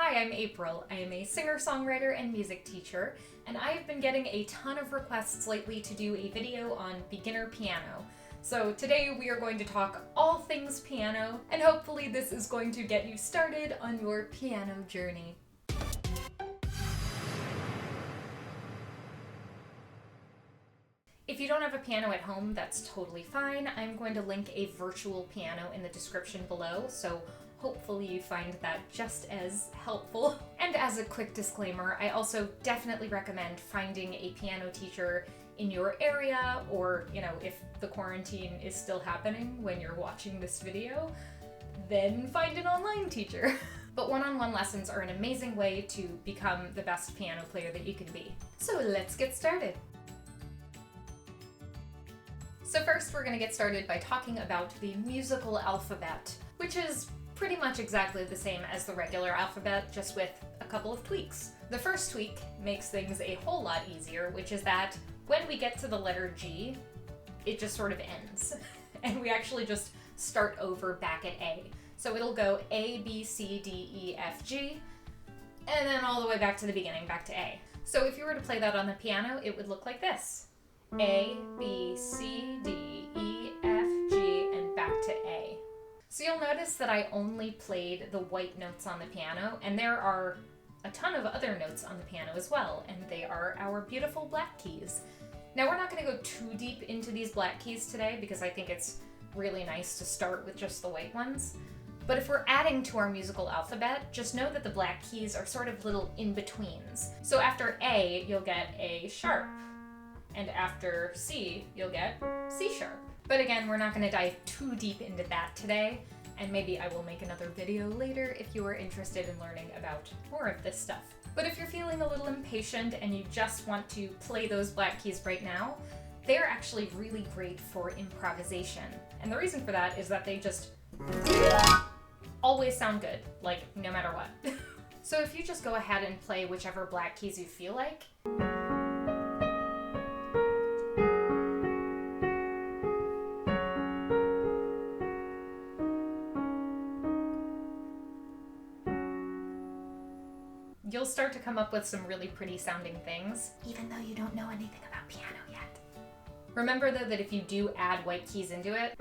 Hi, I'm April. I am a singer-songwriter and music teacher, and I have been getting a ton of requests lately to do a video on beginner piano. So today we are going to talk all things piano, and hopefully this is going to get you started on your piano journey. If you don't have a piano at home, that's totally fine. I'm going to link a virtual piano in the description below, so hopefully you find that just as helpful. And as a quick disclaimer, I also definitely recommend finding a piano teacher in your area, or, if the quarantine is still happening when you're watching this video, then find an online teacher. But one-on-one lessons are an amazing way to become the best piano player that you can be. So let's get started. So first we're going to get started by talking about the musical alphabet, which is pretty much exactly the same as the regular alphabet, just with a couple of tweaks. The first tweak makes things a whole lot easier, which is that when we get to the letter G, it just sort of ends. And we actually just start over back at A. So it'll go A, B, C, D, E, F, G, and then all the way back to the beginning, back to A. So if you were to play that on the piano, it would look like this. A, B, C, D, E, F, G, and back to A. So you'll notice that I only played the white notes on the piano, and there are a ton of other notes on the piano as well, and they are our beautiful black keys. Now we're not going to go too deep into these black keys today because I think it's really nice to start with just the white ones. But if we're adding to our musical alphabet, just know that the black keys are sort of little in-betweens. So after A, you'll get A sharp. And after C, you'll get C sharp. But again, we're not going to dive too deep into that today, and maybe I will make another video later if you are interested in learning about more of this stuff. But if you're feeling a little impatient and you just want to play those black keys right now, they're actually really great for improvisation. And the reason for that is that they just always sound good, like no matter what. So if you just go ahead and play whichever black keys you feel like, you'll start to come up with some really pretty sounding things, even though you don't know anything about piano yet. Remember though that if you do add white keys into it,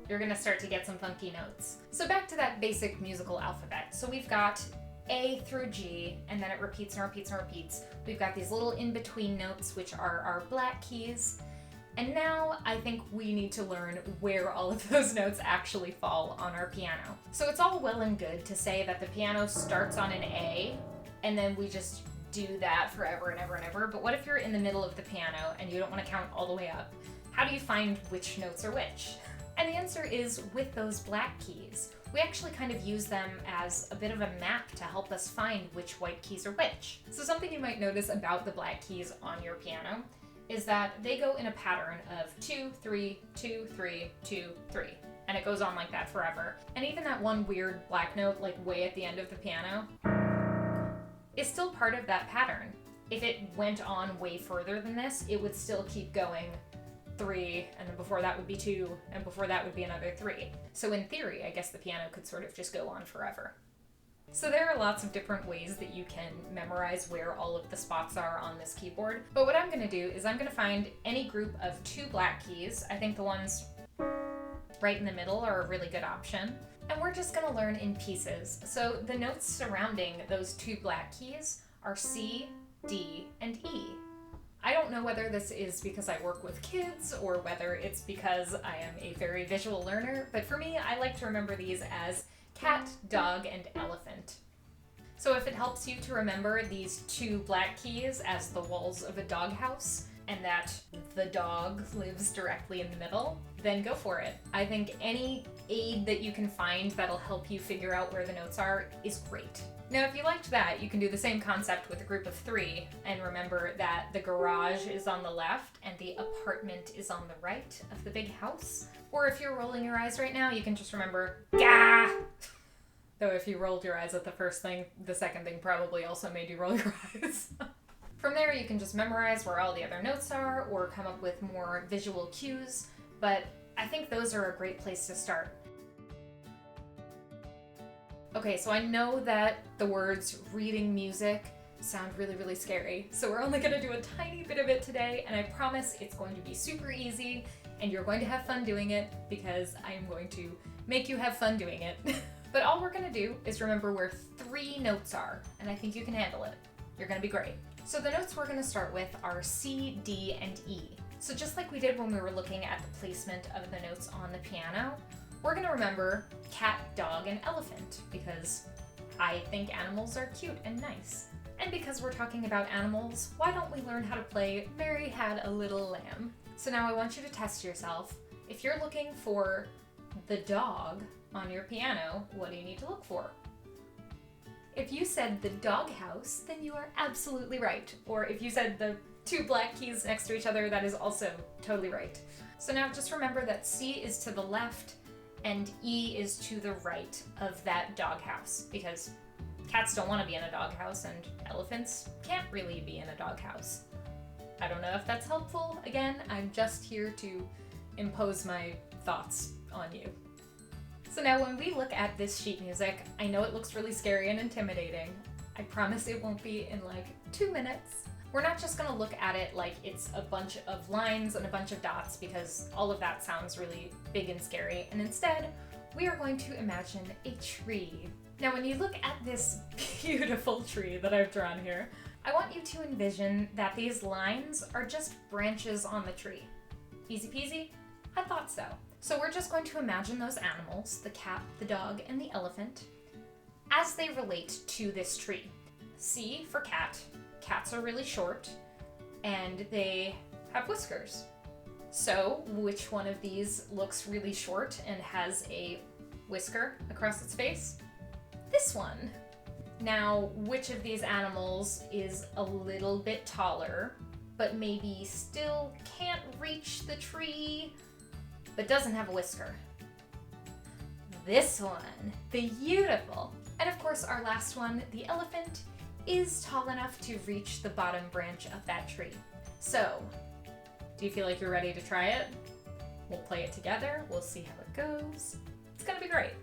you're gonna start to get some funky notes. So back to that basic musical alphabet. So we've got A through G, and then it repeats and repeats and repeats. We've got these little in-between notes, which are our black keys. And now I think we need to learn where all of those notes actually fall on our piano. So it's all well and good to say that the piano starts on an A, and then we just do that forever and ever and ever. But what if you're in the middle of the piano and you don't want to count all the way up? How do you find which notes are which? And the answer is with those black keys. We actually kind of use them as a bit of a map to help us find which white keys are which. So something you might notice about the black keys on your piano is that they go in a pattern of 2, 3, 2, 3, 2, 3. And it goes on like that forever. And even that one weird black note, like way at the end of the piano, is still part of that pattern. If it went on way further than this, it would still keep going 3, and then before that would be 2, and before that would be another 3. So in theory, I guess the piano could sort of just go on forever. So there are lots of different ways that you can memorize where all of the spots are on this keyboard. But what I'm going to do is I'm going to find any group of 2 black keys. I think the ones right in the middle are a really good option. And we're just going to learn in pieces. So the notes surrounding those 2 black keys are C, D, and E. I don't know whether this is because I work with kids or whether it's because I am a very visual learner, but for me, I like to remember these as cat, dog, and elephant. So if it helps you to remember these 2 black keys as the walls of a doghouse, and that the dog lives directly in the middle, then go for it. I think any aid that you can find that'll help you figure out where the notes are is great. Now, if you liked that, you can do the same concept with a group of 3, and remember that the garage is on the left and the apartment is on the right of the big house. Or if you're rolling your eyes right now, you can just remember, gah! Though if you rolled your eyes at the first thing, the second thing probably also made you roll your eyes. From there, you can just memorize where all the other notes are, or come up with more visual cues, but I think those are a great place to start. Okay, so I know that the words reading music sound really, really scary. So we're only gonna do a tiny bit of it today, and I promise it's going to be super easy and you're going to have fun doing it because I am going to make you have fun doing it. But all we're gonna do is remember where 3 notes are, and I think you can handle it. You're gonna be great. So the notes we're gonna start with are C, D, and E. So just like we did when we were looking at the placement of the notes on the piano, we're gonna remember cat, dog, and elephant because I think animals are cute and nice. And because we're talking about animals, why don't we learn how to play Mary Had a Little Lamb? So now I want you to test yourself. If you're looking for the dog on your piano, what do you need to look for? If you said the doghouse, then you are absolutely right. Or if you said the 2 black keys next to each other, that is also totally right. So now just remember that C is to the left and E is to the right of that doghouse, because cats don't want to be in a doghouse and elephants can't really be in a doghouse. I don't know if that's helpful. Again, I'm just here to impose my thoughts on you. So now when we look at this sheet music, I know it looks really scary and intimidating. I promise it won't be in like 2 minutes. We're not just gonna look at it like it's a bunch of lines and a bunch of dots, because all of that sounds really big and scary, and instead, we are going to imagine a tree. Now when you look at this beautiful tree that I've drawn here, I want you to envision that these lines are just branches on the tree. Easy peasy? I thought so. So we're just going to imagine those animals, the cat, the dog, and the elephant, as they relate to this tree. C for cat. Cats are really short, and they have whiskers. So which one of these looks really short and has a whisker across its face? This one. Now, which of these animals is a little bit taller, but maybe still can't reach the tree, but doesn't have a whisker? This one. Beautiful. And of course, our last one, the elephant, is tall enough to reach the bottom branch of that tree. So, do you feel like you're ready to try it? We'll play it together, we'll see how it goes. It's gonna be great.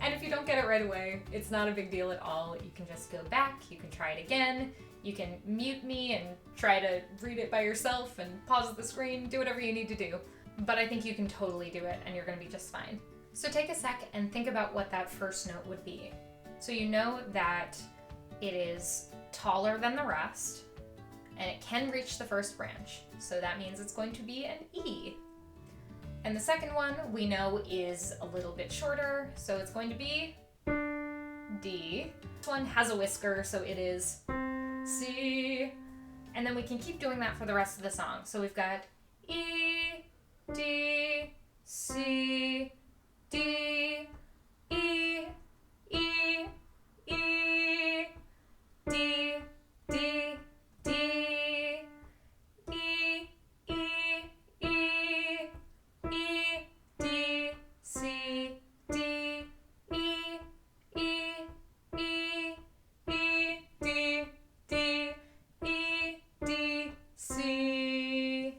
And if you don't get it right away, it's not a big deal at all. You can just go back, you can try it again, you can mute me and try to read it by yourself and pause the screen, do whatever you need to do. But I think you can totally do it and you're gonna be just fine. So take a sec and think about what that first note would be. So you know that it is taller than the rest, and it can reach the first branch. So that means it's going to be an E. And the second one we know is a little bit shorter, so it's going to be D. This one has a whisker, so it is C. And then we can keep doing that for the rest of the song. So we've got E, D, C, D, E, E, E, D, D, D, E, E, E, E, D, C, D, E, E, E, E, D, D, E, D, C.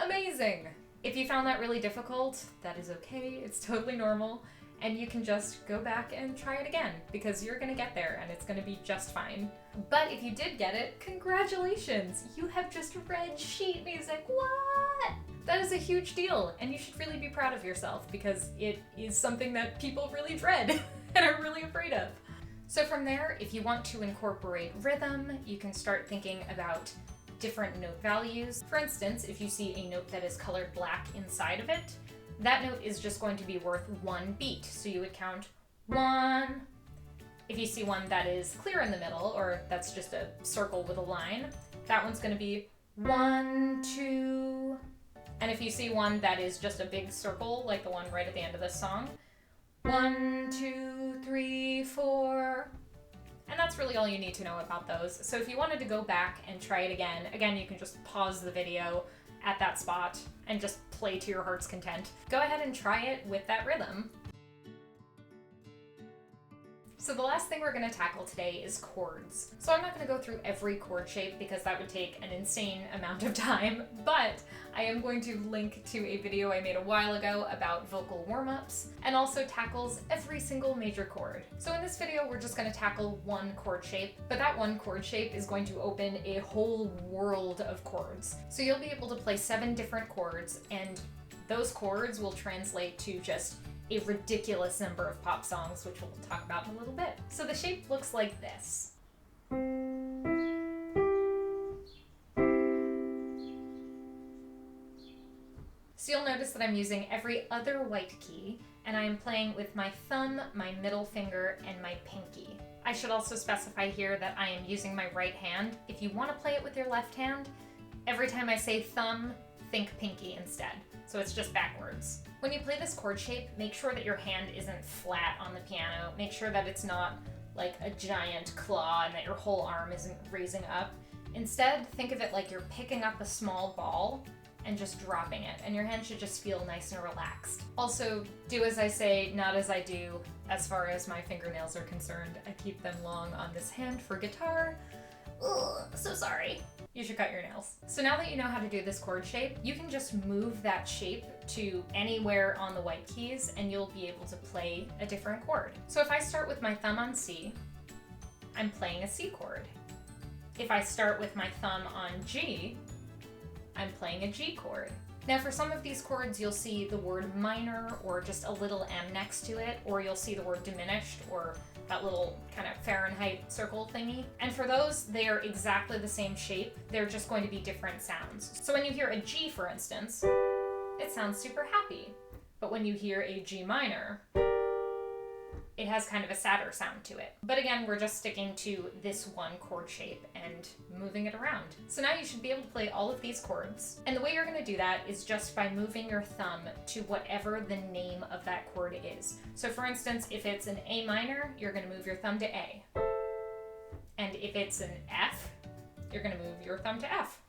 Amazing! If you found that really difficult, that is okay, it's totally normal. And you can just go back and try it again, because you're gonna get there and it's gonna be just fine. But if you did get it, congratulations! You have just read sheet music, what? That is a huge deal, and you should really be proud of yourself, because it is something that people really dread and are really afraid of. So from there, if you want to incorporate rhythm, you can start thinking about different note values. For instance, if you see a note that is colored black inside of it, that note is just going to be worth 1 beat. So you would count 1. If you see one that is clear in the middle, or that's just a circle with a line, that one's going to be 1, 2. And if you see one that is just a big circle, like the one right at the end of this song, 1, 2, 3, 4. And that's really all you need to know about those. So if you wanted to go back and try it again, you can just pause the video at that spot and just play to your heart's content. Go ahead and try it with that rhythm. So the last thing we're going to tackle today is chords. So I'm not going to go through every chord shape because that would take an insane amount of time, but I am going to link to a video I made a while ago about vocal warm-ups and also tackles every single major chord. So in this video, we're just going to tackle one chord shape, but that one chord shape is going to open a whole world of chords. So you'll be able to play 7 different chords, and those chords will translate to just a ridiculous number of pop songs, which we'll talk about in a little bit. So the shape looks like this. So you'll notice that I'm using every other white key, and I am playing with my thumb, my middle finger, and my pinky. I should also specify here that I am using my right hand. If you want to play it with your left hand, every time I say thumb, think pinky instead. So it's just backwards. When you play this chord shape, make sure that your hand isn't flat on the piano. Make sure that it's not like a giant claw and that your whole arm isn't raising up. Instead, think of it like you're picking up a small ball and just dropping it, and your hand should just feel nice and relaxed. Also, do as I say, not as I do, as far as my fingernails are concerned. I keep them long on this hand for guitar. Ugh, so sorry. You should cut your nails. So now that you know how to do this chord shape, you can just move that shape to anywhere on the white keys and you'll be able to play a different chord. So if I start with my thumb on C, I'm playing a C chord. If I start with my thumb on G, I'm playing a G chord. Now for some of these chords, you'll see the word minor or just a little M next to it, or you'll see the word diminished or that little kind of Fahrenheit circle thingy. And for those, they are exactly the same shape. They're just going to be different sounds. So when you hear a G, for instance, it sounds super happy. But when you hear a G minor, it has kind of a sadder sound to it. But again, we're just sticking to this one chord shape and moving it around. So now you should be able to play all of these chords. And the way you're gonna do that is just by moving your thumb to whatever the name of that chord is. So for instance, if it's an A minor, you're gonna move your thumb to A. And if it's an F, you're gonna move your thumb to F.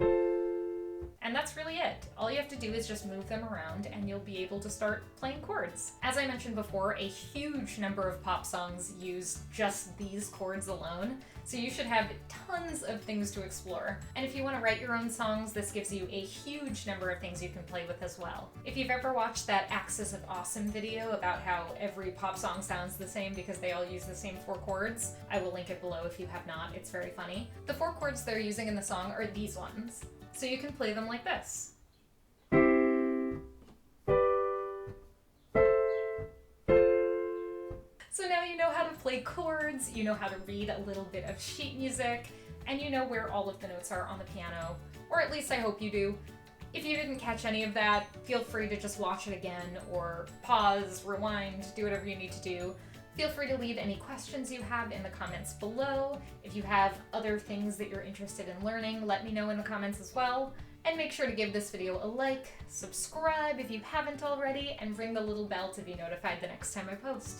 And that's really it. All you have to do is just move them around and you'll be able to start playing chords. As I mentioned before, a huge number of pop songs use just these chords alone, so you should have tons of things to explore. And if you want to write your own songs, this gives you a huge number of things you can play with as well. If you've ever watched that Axis of Awesome video about how every pop song sounds the same because they all use the same 4 chords, I will link it below if you have not. It's very funny. The 4 chords they're using in the song are these ones. So you can play them like this. So now you know how to play chords, you know how to read a little bit of sheet music, and you know where all of the notes are on the piano, or at least I hope you do. If you didn't catch any of that, feel free to just watch it again, or pause, rewind, do whatever you need to do. Feel free to leave any questions you have in the comments below. If you have other things that you're interested in learning, let me know in the comments as well. And make sure to give this video a like, subscribe if you haven't already, and ring the little bell to be notified the next time I post.